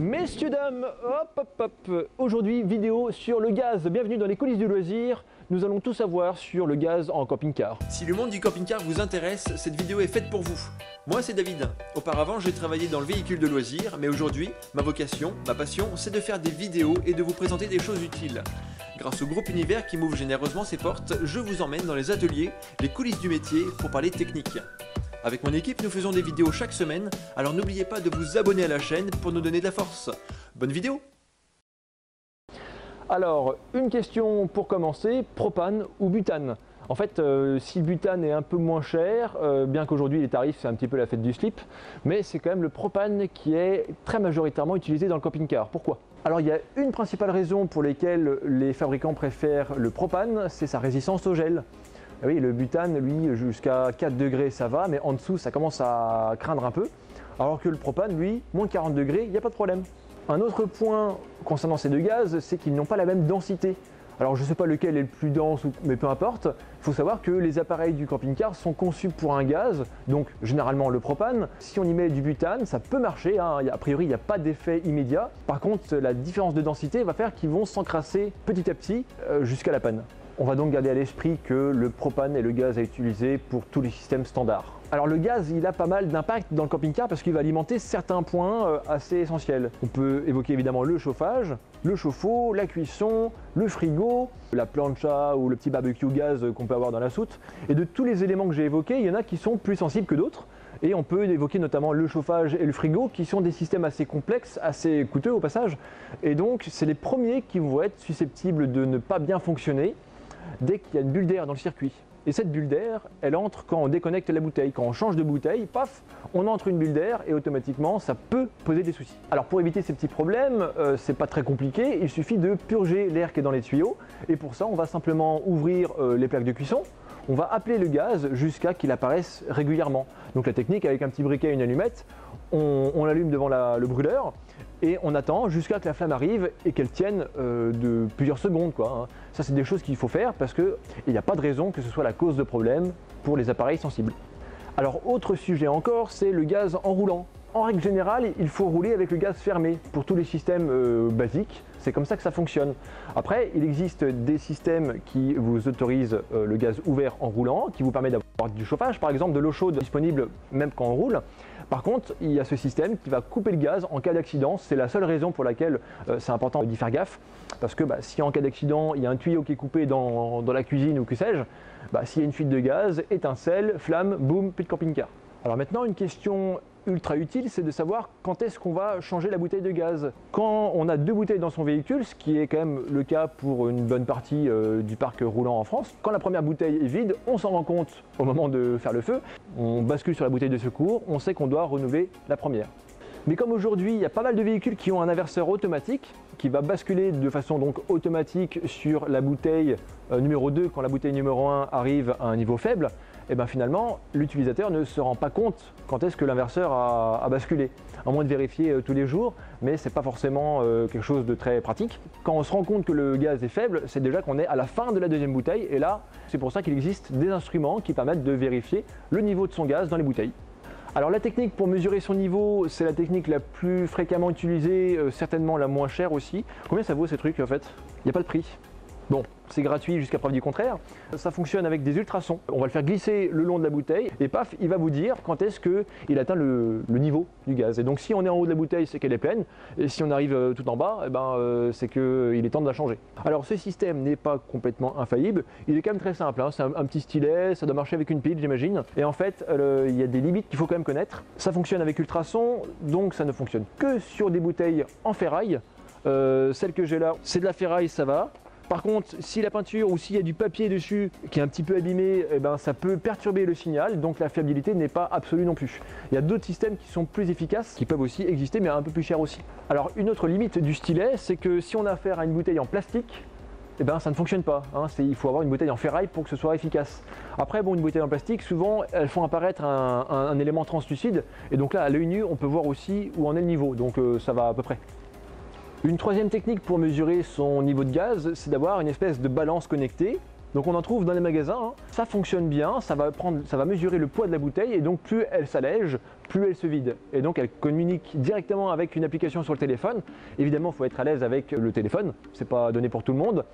Messieurs, dames, hop. Aujourd'hui, vidéo sur le gaz. Bienvenue dans les coulisses du loisir. Nous allons tout savoir sur le gaz en camping-car. Si le monde du camping-car vous intéresse, cette vidéo est faite pour vous. Moi, c'est David. Auparavant, j'ai travaillé dans le véhicule de loisir, mais aujourd'hui, ma vocation, ma passion, c'est de faire des vidéos et de vous présenter des choses utiles. Grâce au groupe Univers qui m'ouvre généreusement ses portes, je vous emmène dans les ateliers, les coulisses du métier pour parler technique. Avec mon équipe, nous faisons des vidéos chaque semaine, alors n'oubliez pas de vous abonner à la chaîne pour nous donner de la force. Bonne vidéo! Alors, une question pour commencer, propane ou butane? En fait, si le butane est un peu moins cher, bien qu'aujourd'hui les tarifs c'est un petit peu la fête du slip, mais c'est quand même le propane qui est très majoritairement utilisé dans le camping-car. Pourquoi? Alors il y a une principale raison pour laquelle les fabricants préfèrent le propane, c'est sa résistance au gel. Oui, le butane, lui, jusqu'à 4 degrés ça va, mais en dessous ça commence à craindre un peu, alors que le propane, lui, moins 40 degrés, il n'y a pas de problème. Un autre point concernant ces deux gaz, c'est qu'ils n'ont pas la même densité. Alors je ne sais pas lequel est le plus dense, mais peu importe, il faut savoir que les appareils du camping-car sont conçus pour un gaz, donc généralement le propane. Si on y met du butane, ça peut marcher, hein, a priori il n'y a pas d'effet immédiat. Par contre, la différence de densité va faire qu'ils vont s'encrasser petit à petit jusqu'à la panne. On va donc garder à l'esprit que le propane est le gaz à utiliser pour tous les systèmes standards. Alors le gaz, il a pas mal d'impact dans le camping-car parce qu'il va alimenter certains points assez essentiels. On peut évoquer évidemment le chauffage, le chauffe-eau, la cuisson, le frigo, la plancha ou le petit barbecue gaz qu'on peut avoir dans la soute. Et de tous les éléments que j'ai évoqués, il y en a qui sont plus sensibles que d'autres. Et on peut évoquer notamment le chauffage et le frigo qui sont des systèmes assez complexes, assez coûteux au passage. Et donc c'est les premiers qui vont être susceptibles de ne pas bien fonctionner dès qu'il y a une bulle d'air dans le circuit. Et cette bulle d'air, elle entre quand on déconnecte la bouteille. Quand on change de bouteille, paf, on entre une bulle d'air et automatiquement ça peut poser des soucis. Alors pour éviter ces petits problèmes, c'est pas très compliqué, il suffit de purger l'air qui est dans les tuyaux. Et pour ça, on va simplement ouvrir les plaques de cuisson. On va appeler le gaz jusqu'à qu'il apparaisse régulièrement. Donc la technique, avec un petit briquet et une allumette, on l'allume devant le brûleur et on attend jusqu'à que la flamme arrive et qu'elle tienne de plusieurs secondes, quoi. Ça, c'est des choses qu'il faut faire parce qu'il n'y a pas de raison que ce soit la cause de problème pour les appareils sensibles. Alors, autre sujet encore, c'est le gaz en roulant. En règle générale, il faut rouler avec le gaz fermé pour tous les systèmes basiques. C'est comme ça que ça fonctionne. Après, il existe des systèmes qui vous autorisent le gaz ouvert en roulant, qui vous permet d'avoir du chauffage, par exemple de l'eau chaude disponible même quand on roule. Par contre, il y a ce système qui va couper le gaz en cas d'accident. C'est la seule raison pour laquelle c'est important d'y faire gaffe. Parce que si en cas d'accident, il y a un tuyau qui est coupé dans la cuisine ou que sais-je, s'il y a une fuite de gaz, étincelle, flamme, boum, plus de camping-car. Alors maintenant, une question ultra utile, c'est de savoir quand est-ce qu'on va changer la bouteille de gaz. Quand on a deux bouteilles dans son véhicule, ce qui est quand même le cas pour une bonne partie du parc roulant en France, quand la première bouteille est vide, on s'en rend compte au moment de faire le feu, on bascule sur la bouteille de secours, on sait qu'on doit renouveler la première. Mais comme aujourd'hui, il y a pas mal de véhicules qui ont un inverseur automatique qui va basculer de façon donc automatique sur la bouteille numéro 2 quand la bouteille numéro 1 arrive à un niveau faible, et finalement l'utilisateur ne se rend pas compte quand est-ce que l'inverseur a basculé. À moins de vérifier tous les jours, mais c'est pas forcément quelque chose de très pratique. Quand on se rend compte que le gaz est faible, c'est déjà qu'on est à la fin de la deuxième bouteille, et là c'est pour ça qu'il existe des instruments qui permettent de vérifier le niveau de son gaz dans les bouteilles. Alors la technique pour mesurer son niveau, c'est la technique la plus fréquemment utilisée, certainement la moins chère aussi. Combien ça vaut ces trucs en fait? Il n'y a pas de prix. Bon, c'est gratuit jusqu'à preuve du contraire. Ça fonctionne avec des ultrasons. On va le faire glisser le long de la bouteille et paf, il va vous dire quand est-ce qu'il atteint le niveau du gaz. Et donc si on est en haut de la bouteille, c'est qu'elle est pleine. Et si on arrive tout en bas, c'est qu'il est temps de la changer. Alors ce système n'est pas complètement infaillible. Il est quand même très simple, hein. C'est un petit stylet, ça doit marcher avec une pile, j'imagine. Et en fait, il y a des limites qu'il faut quand même connaître. Ça fonctionne avec ultrasons, donc ça ne fonctionne que sur des bouteilles en ferraille. Celle que j'ai là, c'est de la ferraille, ça va. Par contre, si la peinture ou s'il y a du papier dessus qui est un petit peu abîmé, ça peut perturber le signal, donc la fiabilité n'est pas absolue non plus. Il y a d'autres systèmes qui sont plus efficaces, qui peuvent aussi exister, mais un peu plus chers aussi. Alors une autre limite du stylet, c'est que si on a affaire à une bouteille en plastique, ça ne fonctionne pas. Il faut avoir une bouteille en ferraille pour que ce soit efficace. Après, une bouteille en plastique, souvent, elles font apparaître un élément translucide, et donc là, à l'œil nu, on peut voir aussi où en est le niveau, donc ça va à peu près. Une troisième technique pour mesurer son niveau de gaz, c'est d'avoir une espèce de balance connectée. Donc on en trouve dans les magasins, hein. Ça fonctionne bien, ça va mesurer le poids de la bouteille et donc plus elle s'allège, plus elle se vide. Et donc elle communique directement avec une application sur le téléphone. Évidemment, il faut être à l'aise avec le téléphone, c'est pas donné pour tout le monde.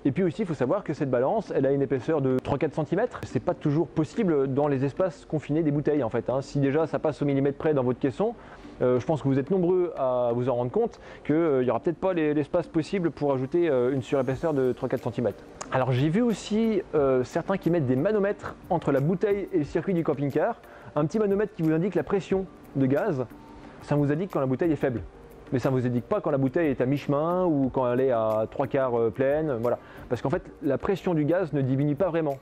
Et puis aussi, il faut savoir que cette balance, elle a une épaisseur de 3-4 cm. C'est pas toujours possible dans les espaces confinés des bouteilles en fait, hein. Si déjà ça passe au millimètre près dans votre caisson, je pense que vous êtes nombreux à vous en rendre compte qu'il n'y aura peut-être pas l'espace possible pour ajouter une surépaisseur de 3-4 cm. Alors j'ai vu aussi certains qui mettent des manomètres entre la bouteille et le circuit du camping-car. Un petit manomètre qui vous indique la pression de gaz, ça vous indique quand la bouteille est faible. Mais ça ne vous indique pas quand la bouteille est à mi-chemin ou quand elle est à 3/4 pleine, voilà. Parce qu'en fait, la pression du gaz ne diminue pas vraiment.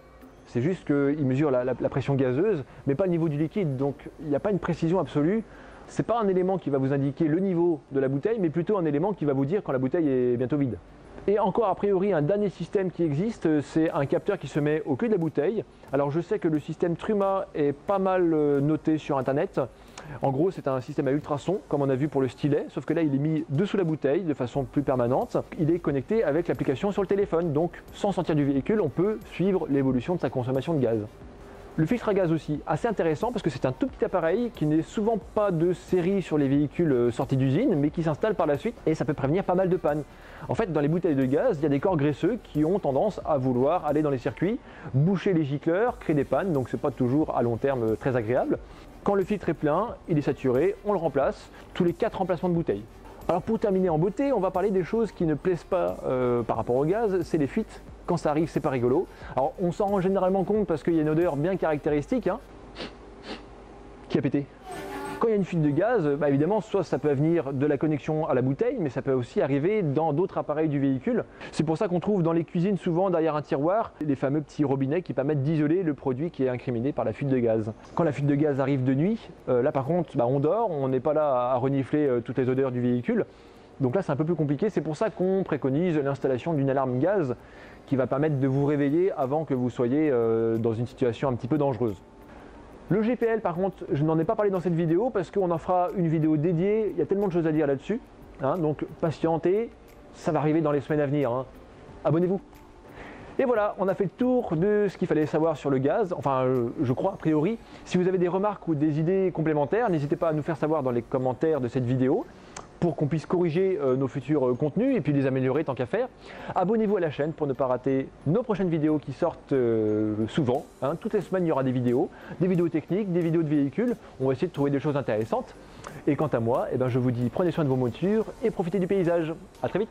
C'est juste qu'il mesure la pression gazeuse, mais pas le niveau du liquide. Donc il n'y a pas une précision absolue. Ce n'est pas un élément qui va vous indiquer le niveau de la bouteille, mais plutôt un élément qui va vous dire quand la bouteille est bientôt vide. Et encore a priori, un dernier système qui existe, c'est un capteur qui se met au cul de la bouteille. Alors je sais que le système Truma est pas mal noté sur internet. En gros, c'est un système à ultrasons, comme on a vu pour le stylet, sauf que là, il est mis dessous la bouteille de façon plus permanente. Il est connecté avec l'application sur le téléphone, donc sans sortir du véhicule, on peut suivre l'évolution de sa consommation de gaz. Le filtre à gaz aussi, assez intéressant parce que c'est un tout petit appareil qui n'est souvent pas de série sur les véhicules sortis d'usine, mais qui s'installe par la suite et ça peut prévenir pas mal de pannes. En fait, dans les bouteilles de gaz, il y a des corps graisseux qui ont tendance à vouloir aller dans les circuits, boucher les gicleurs, créer des pannes, donc c'est pas toujours à long terme très agréable. Quand le filtre est plein, il est saturé, on le remplace tous les 4 remplacements de bouteilles. Alors pour terminer en beauté, on va parler des choses qui ne plaisent pas par rapport au gaz, c'est les fuites. Quand ça arrive, c'est pas rigolo. Alors on s'en rend généralement compte parce qu'il y a une odeur bien caractéristique, hein, qui a pété. Quand il y a une fuite de gaz, évidemment, soit ça peut venir de la connexion à la bouteille, mais ça peut aussi arriver dans d'autres appareils du véhicule. C'est pour ça qu'on trouve dans les cuisines souvent derrière un tiroir les fameux petits robinets qui permettent d'isoler le produit qui est incriminé par la fuite de gaz. Quand la fuite de gaz arrive de nuit, là par contre, on dort, on n'est pas là à renifler toutes les odeurs du véhicule. Donc là c'est un peu plus compliqué, c'est pour ça qu'on préconise l'installation d'une alarme gaz qui va permettre de vous réveiller avant que vous soyez dans une situation un petit peu dangereuse. Le GPL par contre, je n'en ai pas parlé dans cette vidéo parce qu'on en fera une vidéo dédiée, il y a tellement de choses à dire là-dessus, hein, donc patientez, ça va arriver dans les semaines à venir, hein. Abonnez-vous. Et voilà, on a fait le tour de ce qu'il fallait savoir sur le gaz, enfin je crois a priori. Si vous avez des remarques ou des idées complémentaires, n'hésitez pas à nous faire savoir dans les commentaires de cette vidéo pour qu'on puisse corriger nos futurs contenus et puis les améliorer tant qu'à faire. Abonnez-vous à la chaîne pour ne pas rater nos prochaines vidéos qui sortent souvent, hein. Toutes les semaines il y aura des vidéos techniques, des vidéos de véhicules, on va essayer de trouver des choses intéressantes. Et quant à moi, je vous dis prenez soin de vos montures et profitez du paysage. A très vite.